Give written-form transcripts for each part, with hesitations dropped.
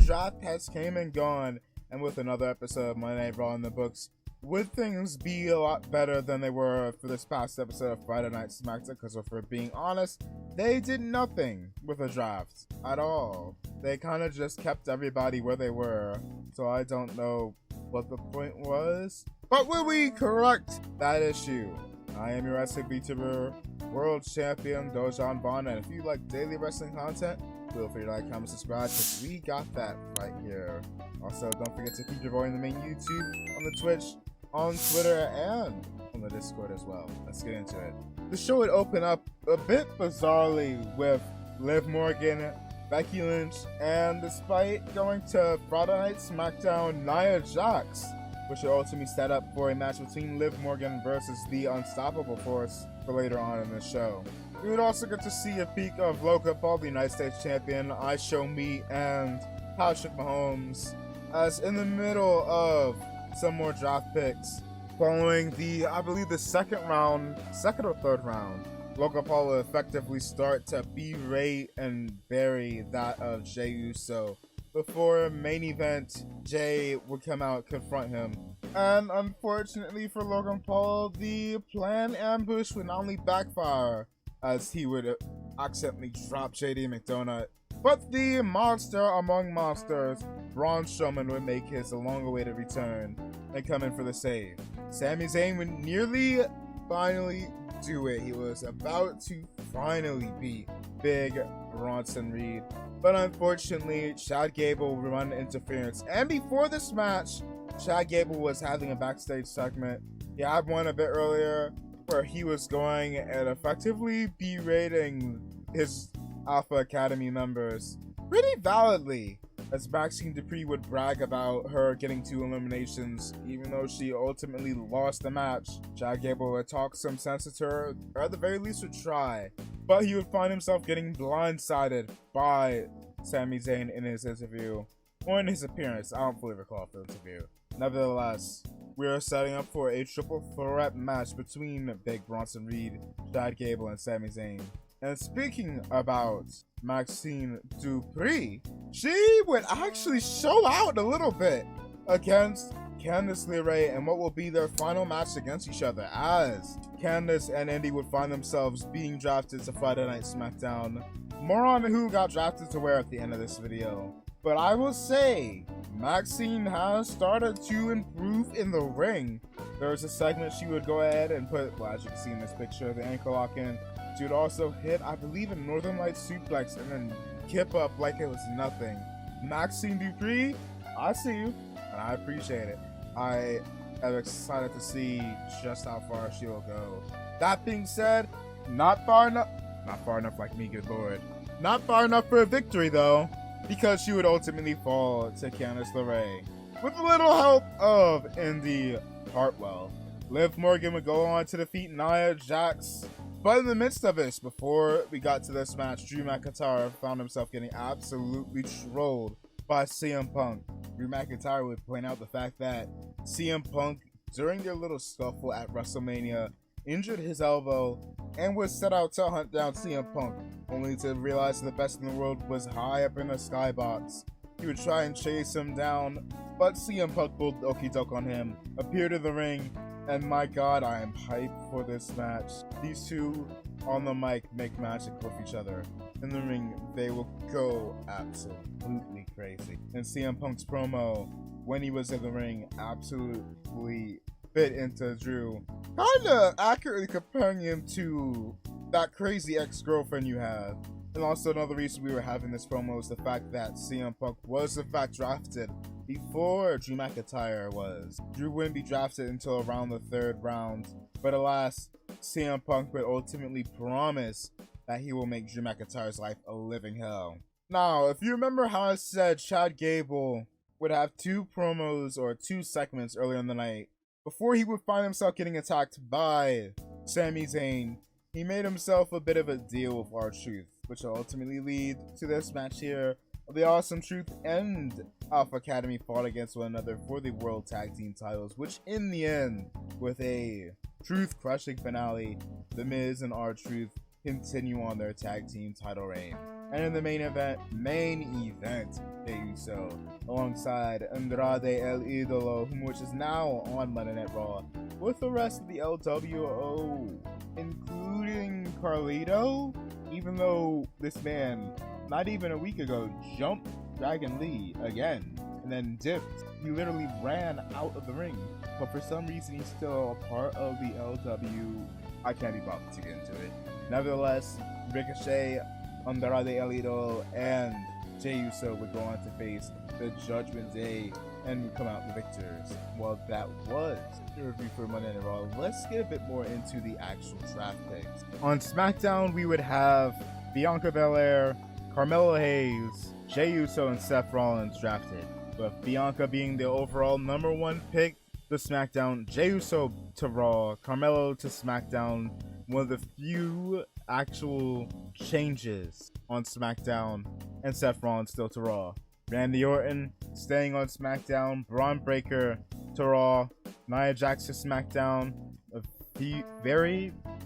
draft has came and gone, and with another episode of Monday Night Raw in the books, would things be a lot better than they were for this past episode of Friday Night SmackDown? Because if we're being honest, they did nothing with the draft at all. They kind of just kept everybody where they were, so I don't know what the point was. But will we correct that issue? I am your wrestling VTuber, world champion Dojan Vaughn, and if you like daily wrestling content, feel free to like, comment, subscribe, because we got that right here. Also, don't forget to keep your boy in the main YouTube, on the Twitch, on Twitter, and on the Discord as well. Let's get into it. The show would open up a bit bizarrely with Liv Morgan, Becky Lynch, and despite going to Friday Night SmackDown, Nia Jax, which will ultimately set up for a match between Liv Morgan versus the Unstoppable Force for later on in the show. We would also get to see a peek of Logan Paul, the United States Champion, I Show Me, and Patrick Mahomes, as in the middle of some more draft picks. Following the, I believe, the second or third round, Logan Paul will effectively start to berate and bury that of Jey Uso before main event Jey would come out and confront him. And unfortunately for Logan Paul, the planned ambush would not only backfire, as he would accidentally drop JD McDonagh, but the monster among monsters, Braun Strowman, would make his long-awaited return and come in for the save. Sami Zayn would nearly finally do it. He was about to finally beat Big Bronson Reed, but unfortunately Chad Gable would run interference. And before this match, Chad Gable was having a backstage segment. He had one a bit earlier where he was going and effectively berating his Alpha Academy members pretty validly, as Maxine Dupree would brag about her getting 2 eliminations even though she ultimately lost the match. Chad Gable would talk some sense to her, or at the very least would try, but he would find himself getting blindsided by Sami Zayn in his interview, or in his appearance. I don't fully recall the interview. Nevertheless, we are setting up for a triple threat match between Big Bronson Reed, Chad Gable, and Sami Zayn. And speaking about Maxine Dupree, she would actually show out a little bit against Candice LeRae in what will be their final match against each other, as Candice and Indy would find themselves being drafted to Friday Night SmackDown. More on who got drafted to where at the end of this video. But I will say, Maxine has started to improve in the ring. There was a segment she would go ahead and put, well, as you can see in this picture, the ankle lock in. She would also hit, I believe, a Northern Lights suplex and then kip up like it was nothing. Maxine Dupree, I see you, and I appreciate it. I am excited to see just how far she will go. That being said, not far enough like me, good lord. Not far enough for a victory though, because she would ultimately fall to Candice LeRae. With a little help of Indy Hartwell, Liv Morgan would go on to defeat Nia Jax. But in the midst of this, before we got to this match, Drew McIntyre found himself getting absolutely trolled by CM Punk. Drew McIntyre would point out the fact that CM Punk, during their little scuffle at WrestleMania, injured his elbow and was set out to hunt down CM Punk, only to realize the best in the world was high up in the skybox. He would try and chase him down, but CM Punk pulled okie doke on him, appeared in the ring, and my god, I am hyped for this match. These two on the mic make magic with each other. In the ring, they will go absolutely crazy. And CM Punk's promo, when he was in the ring, absolutely fit into Drew, kinda accurately comparing him to that crazy ex-girlfriend you have. And also another reason we were having this promo is the fact that CM Punk was in fact drafted before Drew McIntyre was. Drew wouldn't be drafted until around the 3rd round, but alas, CM Punk would ultimately promise that he will make Drew McIntyre's life a living hell. Now, if you remember how I said Chad Gable would have 2 promos or 2 segments earlier in the night, before he would find himself getting attacked by Sami Zayn, he made himself a bit of a deal with R-Truth, which will ultimately lead to this match here. The Awesome Truth and Alpha Academy fought against one another for the World Tag Team titles, which in the end, with a truth-crushing finale, The Miz and R-Truth continue on their tag team title reign. And in the main event, Jey Uso, alongside Andrade El Idolo, which is now on Monday Night Raw, with the rest of the LWO, including Carlito, even though this man, not even a week ago, jumped Dragon Lee again, and then dipped. He literally ran out of the ring, but for some reason he's still a part of the LW. I can't be bothered to get into it. Nevertheless, Ricochet, Andrade El Idolo, and Jey Uso would go on to face the Judgment Day and would come out the victors. Well, that was the review for Monday Night Raw. Let's get a bit more into the actual draft picks. On SmackDown, we would have Bianca Belair, Carmelo Hayes, Jey Uso, and Seth Rollins drafted, with Bianca being the overall number 1 pick to SmackDown, Jey Uso to Raw, Carmelo to SmackDown. One of the few actual changes on SmackDown, and Seth Rollins still to Raw. Randy Orton staying on SmackDown, Braun Breaker to Raw, Nia Jax to SmackDown.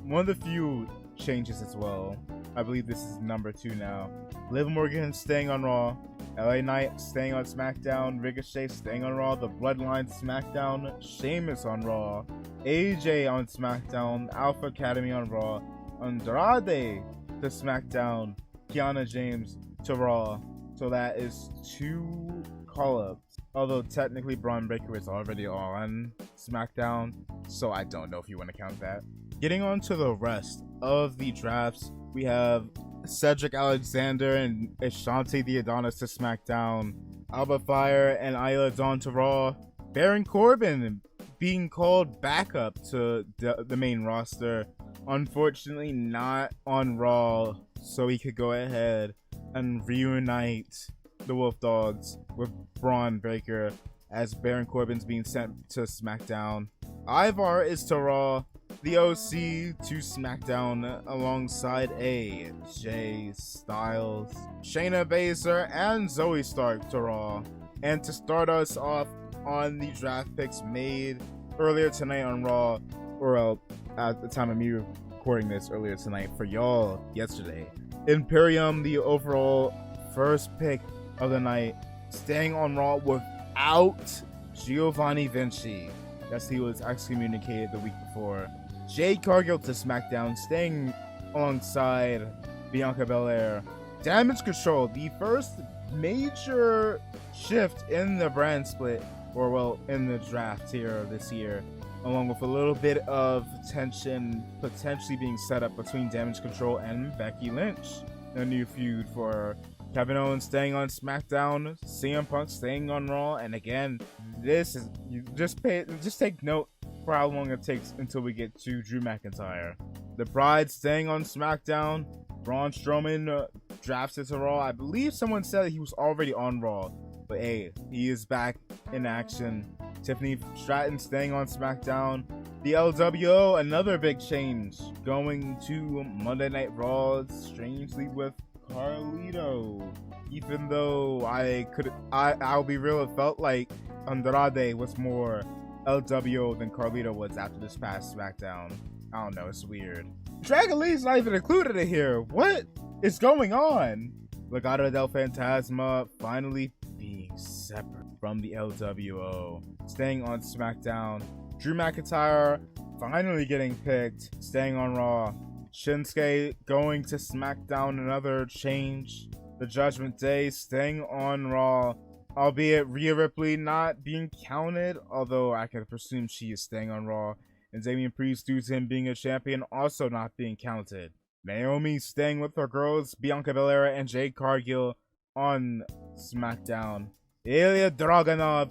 One of the few changes as well. I believe this is number 2 now. Liv Morgan staying on Raw, LA Knight staying on SmackDown, Ricochet staying on Raw, The Bloodline SmackDown, Sheamus on Raw, AJ on SmackDown, Alpha Academy on Raw, Andrade to SmackDown, Kiana James to Raw. So that is 2 call-ups. Although technically Braun Breaker is already on SmackDown, so I don't know if you want to count that. Getting on to the rest of the drafts, we have Cedric Alexander and Ashante the Adonis to SmackDown, Alba Fire and Isla Dawn to Raw, Baron Corbin being called back up to the main roster, unfortunately not on Raw, so he could go ahead and reunite the Wolf Dogs with Braun Breaker, as Baron Corbin's being sent to SmackDown. Ivar is to Raw, the OC to SmackDown alongside AJ Styles, Shayna Baszler, and Zoe Stark to Raw. And to start us off on the draft picks made earlier tonight on Raw, or at the time of me recording this earlier tonight for y'all yesterday, Imperium, the overall first pick of the night, staying on Raw without Giovanni Vinci, as he was excommunicated the week before. Jade Cargill to SmackDown, staying alongside Bianca Belair. Damage Control, the first major shift in the brand split, or well, in the draft here this year, along with a little bit of tension potentially being set up between Damage Control and Becky Lynch. A new feud for Kevin Owens staying on SmackDown, CM Punk staying on Raw, and again, this is, you just take note for how long it takes until we get to Drew McIntyre. The Bride staying on SmackDown, Braun Strowman drafted to Raw. I believe someone said he was already on Raw, but hey, he is back in action. Tiffany Stratton staying on SmackDown. The LWO, another big change, going to Monday Night Raw, strangely with Carlito. Even though I'll be real, it felt like Andrade was more LWO than Carlito was after this past SmackDown. I don't know, it's weird. Dragon Lee's not even included in here. What is going on? Legado del Fantasma finally being separate from the LWO, staying on SmackDown. Drew McIntyre finally getting picked, staying on Raw. Shinsuke going to SmackDown, another change. The Judgment Day staying on Raw, albeit Rhea Ripley not being counted, although I can presume she is staying on Raw. And Damian Priest, due to him being a champion, also not being counted. Naomi staying with her girls, Bianca Belair and Jade Cargill on SmackDown. Ilya Dragunov,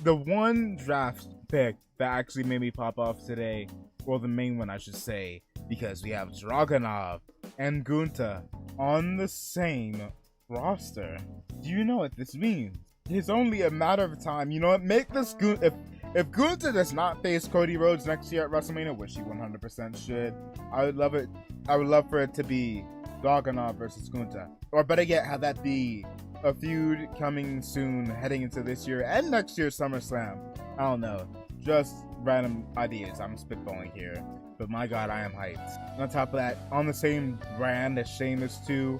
the one draft pick that actually made me pop off today, or the main one I should say, because we have Dragunov and Gunther on the same roster. Do you know what this means? It's only a matter of time. You know what? Make this if Gunther does not face Cody Rhodes next year at WrestleMania, which he 100% should, I would love it. I would love for it to be Dragunov versus Gunther, or better yet, have that be a feud coming soon, heading into this year and next year's SummerSlam. I don't know, just random ideas I'm spitballing here, but my god, I am hyped. On top of that, on the same brand as Sheamus too,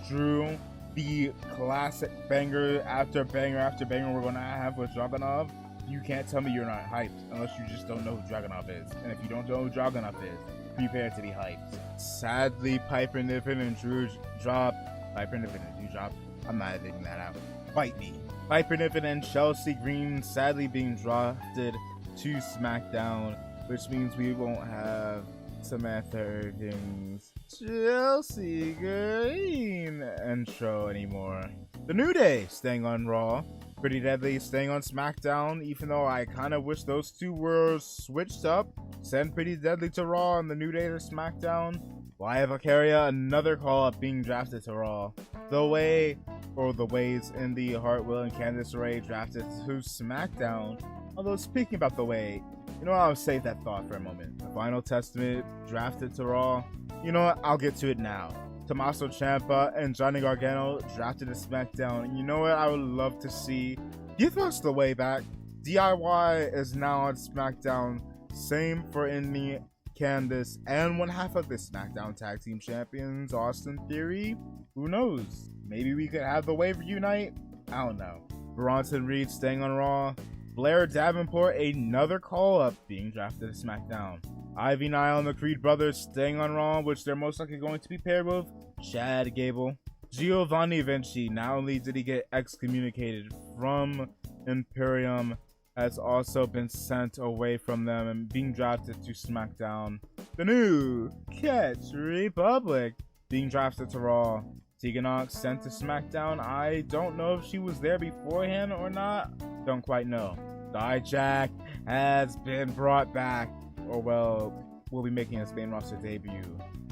Drew the classic banger after banger after banger we're gonna have with Dragunov, you can't tell me you're not hyped unless you just don't know who Dragunov is. And if you don't know who Dragunov is, prepare to be hyped. Sadly, Piper Niven and Drew drop. Piper Niven and Drew drop. I'm not editing that out. Bite me. Piper Niven and Chelsea Green sadly being drafted to SmackDown, which means we won't have Samantha Irving's Chelsea Green intro anymore. The New Day staying on Raw. Pretty Deadly staying on SmackDown, even though I kind of wish those two were switched up. Send Pretty Deadly to Raw and the New Day to SmackDown. Wyatt Valkyria, another call-up being drafted to Raw. The Ways in the Hartwell and Candice Ray drafted to SmackDown. Although speaking about The Way, you know what, I'll save that thought for a moment. The Final Testament drafted to Raw. You know what, I'll get to it now. Tommaso Ciampa and Johnny Gargano drafted to SmackDown. And you know what I would love to see? Give us The Way back. DIY is now on SmackDown. Same for Indy, Candice, and one half of the SmackDown Tag Team Champions, Austin Theory. Who knows? Maybe we could have The Way reunite? I don't know. Bronson Reed staying on Raw. Blair Davenport, another call-up, being drafted to SmackDown. Ivy Nile and the Creed brothers staying on Raw, which they're most likely going to be paired with Chad Gable. Giovanni Vinci, not only did he get excommunicated from Imperium, has also been sent away from them and being drafted to SmackDown. The New Catch Republic being drafted to Raw. Tegan Nox sent to SmackDown. I don't know if she was there beforehand or not. Don't quite know. Dijak has been brought back, or well, will be making his main roster debut.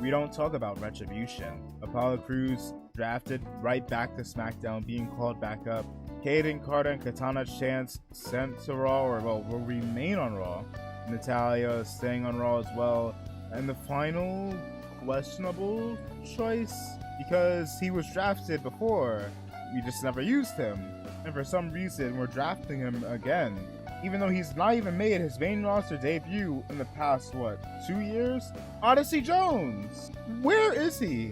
We don't talk about Retribution. Apollo Crews drafted right back to SmackDown, being called back up. Kaden Carter and Katana Chance sent to Raw, or well, will remain on Raw. Natalia is staying on Raw as well. And the final questionable choice, because he was drafted before, we just never used him. And for some reason, we're drafting him again. Even though he's not even made his main roster debut in the past, 2 years? Odyssey Jones! Where is he?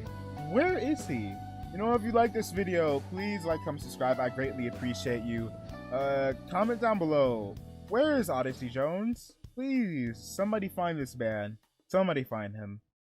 Where is he? You know, if you like this video, please like, comment, subscribe. I greatly appreciate you. Comment down below. Where is Odyssey Jones? Please, somebody find this man. Somebody find him.